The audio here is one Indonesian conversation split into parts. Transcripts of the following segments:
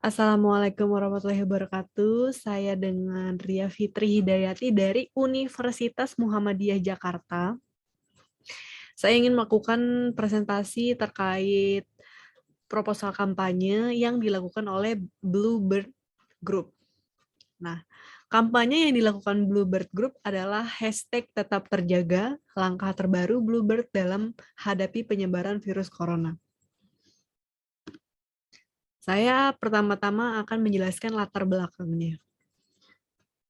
Assalamualaikum warahmatullahi wabarakatuh. Saya dengan Ria Fitri Hidayati dari Universitas Muhammadiyah Jakarta. Saya ingin melakukan presentasi terkait proposal kampanye yang dilakukan oleh Bluebird Group. Nah, kampanye yang dilakukan Bluebird Group adalah hashtag tetap terjaga, langkah terbaru Bluebird dalam hadapi penyebaran virus corona. Saya pertama-tama akan menjelaskan latar belakangnya.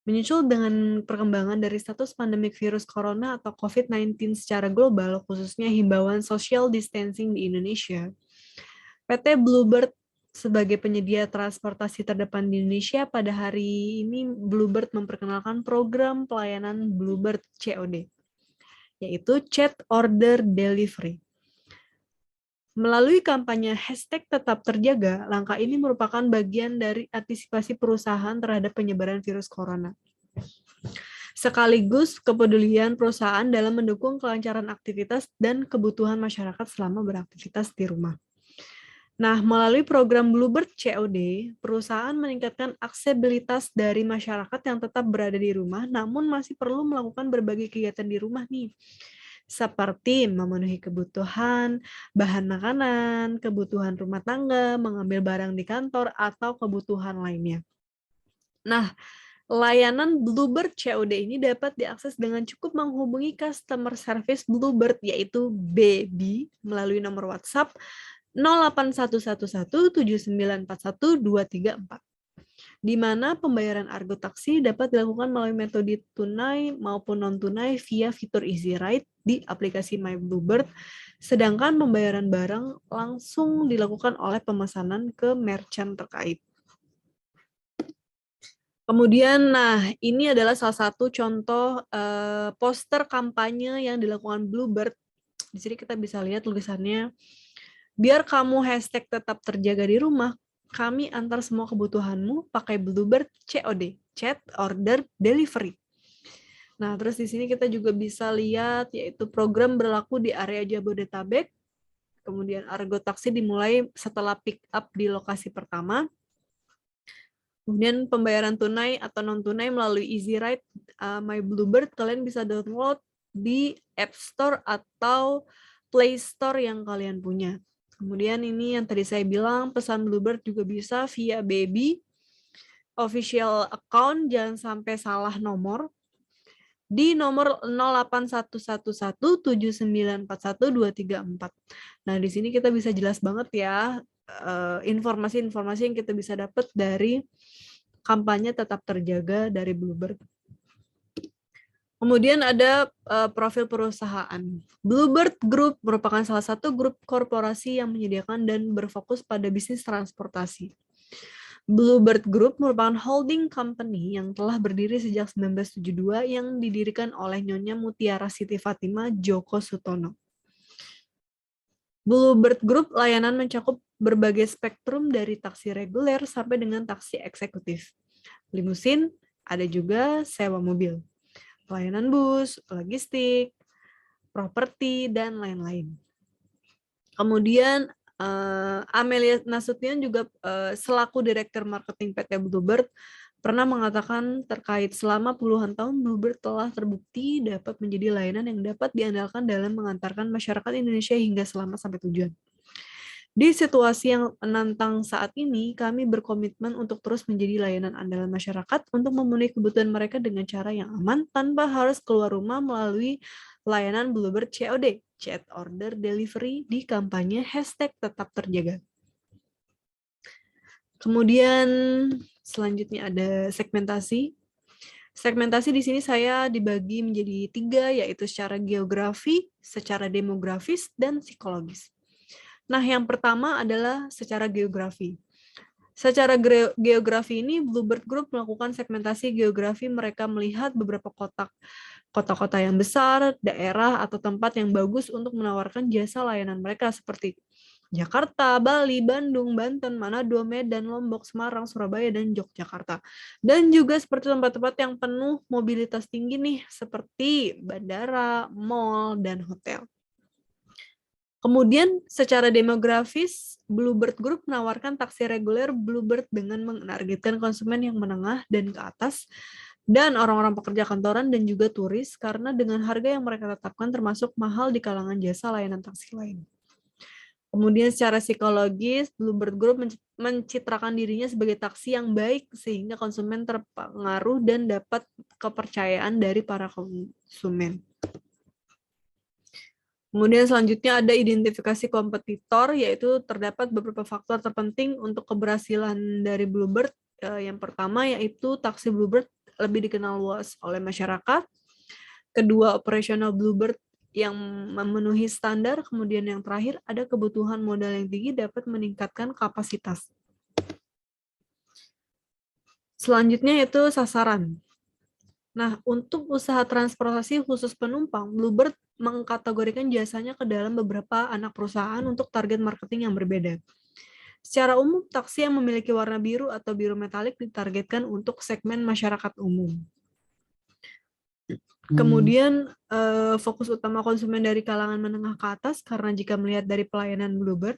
Menyusul dengan perkembangan dari status pandemik virus corona atau COVID-19 secara global, khususnya himbauan social distancing di Indonesia, PT Bluebird sebagai penyedia transportasi terdepan di Indonesia, pada hari ini Bluebird memperkenalkan program pelayanan Bluebird COD, yaitu Chat Order Delivery. Melalui kampanye hashtag tetap terjaga, langkah ini merupakan bagian dari antisipasi perusahaan terhadap penyebaran virus corona. Sekaligus kepedulian perusahaan dalam mendukung kelancaran aktivitas dan kebutuhan masyarakat selama beraktivitas di rumah. Nah, melalui program Bluebird COD, perusahaan meningkatkan aksesibilitas dari masyarakat yang tetap berada di rumah, namun masih perlu melakukan berbagai kegiatan di rumah nih, seperti memenuhi kebutuhan bahan makanan, kebutuhan rumah tangga, mengambil barang di kantor, atau kebutuhan lainnya. Nah, layanan Bluebird COD ini dapat diakses dengan cukup menghubungi customer service Bluebird, yaitu BB, melalui nomor WhatsApp 081117941 234, di mana pembayaran argo taksi dapat dilakukan melalui metode tunai maupun non-tunai via fitur Easy Ride di aplikasi My Bluebird, sedangkan pembayaran barang langsung dilakukan oleh pemesanan ke merchant terkait. Kemudian, nah ini adalah salah satu contoh poster kampanye yang dilakukan Bluebird. Di sini kita bisa lihat tulisannya, biar kamu hashtag tetap terjaga di rumah, kami antar semua kebutuhanmu pakai Bluebird COD, Chat Order Delivery. Nah, terus di sini kita juga bisa lihat yaitu program berlaku di area Jabodetabek. Kemudian argo taksi dimulai setelah pick up di lokasi pertama. Kemudian pembayaran tunai atau non-tunai melalui Easy Ride My Bluebird, kalian bisa download di App Store atau Play Store yang kalian punya. Kemudian ini yang tadi saya bilang, pesan Bluebird juga bisa via Baby official account, jangan sampai salah nomor, di nomor 081117941 234. Nah, di sini kita bisa jelas banget ya informasi-informasi yang kita bisa dapat dari kampanye tetap terjaga dari Bluebird. Kemudian ada profil perusahaan. Bluebird Group merupakan salah satu grup korporasi yang menyediakan dan berfokus pada bisnis transportasi. Bluebird Group merupakan holding company yang telah berdiri sejak 1972 yang didirikan oleh Nyonya Mutiara Siti Fatimah Djoko Sutono. Bluebird Group layanan mencakup berbagai spektrum dari taksi reguler sampai dengan taksi eksekutif. Limusin, ada juga sewa mobil, pelayanan bus, logistik, properti, dan lain-lain. Kemudian Amelia Nasution juga selaku Direktur Marketing PT Bluebird pernah mengatakan terkait selama puluhan tahun Bluebird telah terbukti dapat menjadi layanan yang dapat diandalkan dalam mengantarkan masyarakat Indonesia hingga selamat sampai tujuan. Di situasi yang menantang saat ini, kami berkomitmen untuk terus menjadi layanan andalan masyarakat untuk memenuhi kebutuhan mereka dengan cara yang aman tanpa harus keluar rumah melalui layanan Bluebird COD, Chat Order Delivery, di kampanye hashtag tetap terjaga. Kemudian selanjutnya ada segmentasi. Segmentasi di sini saya dibagi menjadi 3, yaitu secara geografi, secara demografis, dan psikologis. Nah, yang pertama adalah secara geografi. Secara geografi ini, Bluebird Group melakukan segmentasi geografi. Mereka melihat beberapa kota-kota yang besar, daerah, atau tempat yang bagus untuk menawarkan jasa layanan mereka, seperti Jakarta, Bali, Bandung, Banten, Manado, Medan, Lombok, Semarang, Surabaya, dan Yogyakarta. Dan juga seperti tempat-tempat yang penuh mobilitas tinggi nih, seperti bandara, mall, dan hotel. Kemudian secara demografis, Bluebird Group menawarkan taksi reguler Bluebird dengan menargetkan konsumen yang menengah dan ke atas, dan orang-orang pekerja kantoran dan juga turis, karena dengan harga yang mereka tetapkan termasuk mahal di kalangan jasa layanan taksi lain. Kemudian secara psikologis, Bluebird Group mencitrakan dirinya sebagai taksi yang baik sehingga konsumen terpengaruh dan dapat kepercayaan dari para konsumen. Kemudian selanjutnya ada identifikasi kompetitor, yaitu terdapat beberapa faktor terpenting untuk keberhasilan dari Bluebird. Yang pertama yaitu taksi Bluebird lebih dikenal luas oleh masyarakat. Kedua, operasional Bluebird yang memenuhi standar. Kemudian yang terakhir, ada kebutuhan modal yang tinggi dapat meningkatkan kapasitas. Selanjutnya itu sasaran. Nah, untuk usaha transportasi khusus penumpang, Bluebird mengkategorikan jasanya ke dalam beberapa anak perusahaan untuk target marketing yang berbeda. Secara umum, taksi yang memiliki warna biru atau biru metalik ditargetkan untuk segmen masyarakat umum. Kemudian fokus utama konsumen dari kalangan menengah ke atas, karena jika melihat dari pelayanan Bluebird,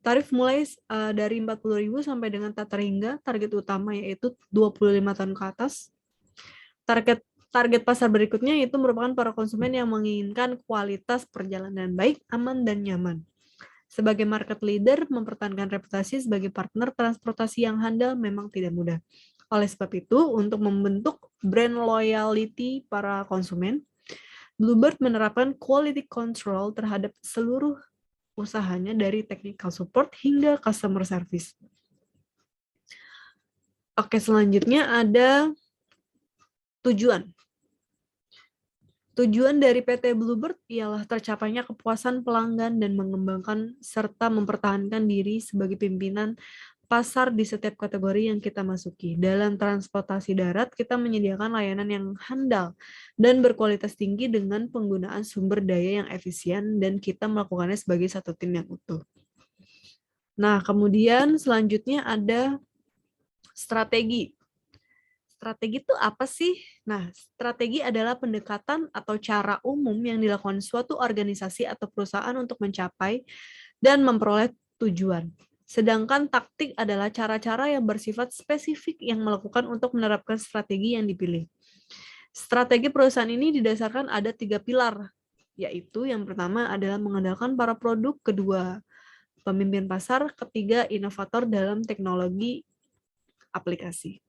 tarif mulai dari 40.000 sampai dengan tak terhingga, target utama yaitu 25 tahun ke atas. Target pasar berikutnya itu merupakan para konsumen yang menginginkan kualitas perjalanan baik, aman, dan nyaman. Sebagai market leader, mempertahankan reputasi sebagai partner transportasi yang handal memang tidak mudah. Oleh sebab itu, untuk membentuk brand loyalty para konsumen, Bluebird menerapkan quality control terhadap seluruh usahanya dari technical support hingga customer service. Oke, selanjutnya ada tujuan. Tujuan dari PT Bluebird ialah tercapainya kepuasan pelanggan dan mengembangkan serta mempertahankan diri sebagai pimpinan pasar di setiap kategori yang kita masuki. Dalam transportasi darat, kita menyediakan layanan yang handal dan berkualitas tinggi dengan penggunaan sumber daya yang efisien, dan kita melakukannya sebagai satu tim yang utuh. Nah, kemudian selanjutnya ada strategi. Strategi itu apa sih? Nah, strategi adalah pendekatan atau cara umum yang dilakukan suatu organisasi atau perusahaan untuk mencapai dan memperoleh tujuan. Sedangkan taktik adalah cara-cara yang bersifat spesifik yang melakukan untuk menerapkan strategi yang dipilih. Strategi perusahaan ini didasarkan ada 3 pilar, yaitu yang pertama adalah mengandalkan para produk, kedua pemimpin pasar, ketiga inovator dalam teknologi aplikasi.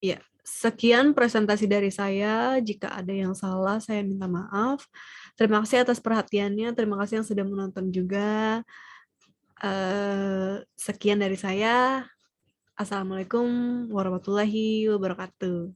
Ya, sekian presentasi dari saya. Jika ada yang salah, saya minta maaf. Terima kasih atas perhatiannya. Terima kasih yang sudah menonton juga. Sekian dari saya. Assalamualaikum warahmatullahi wabarakatuh.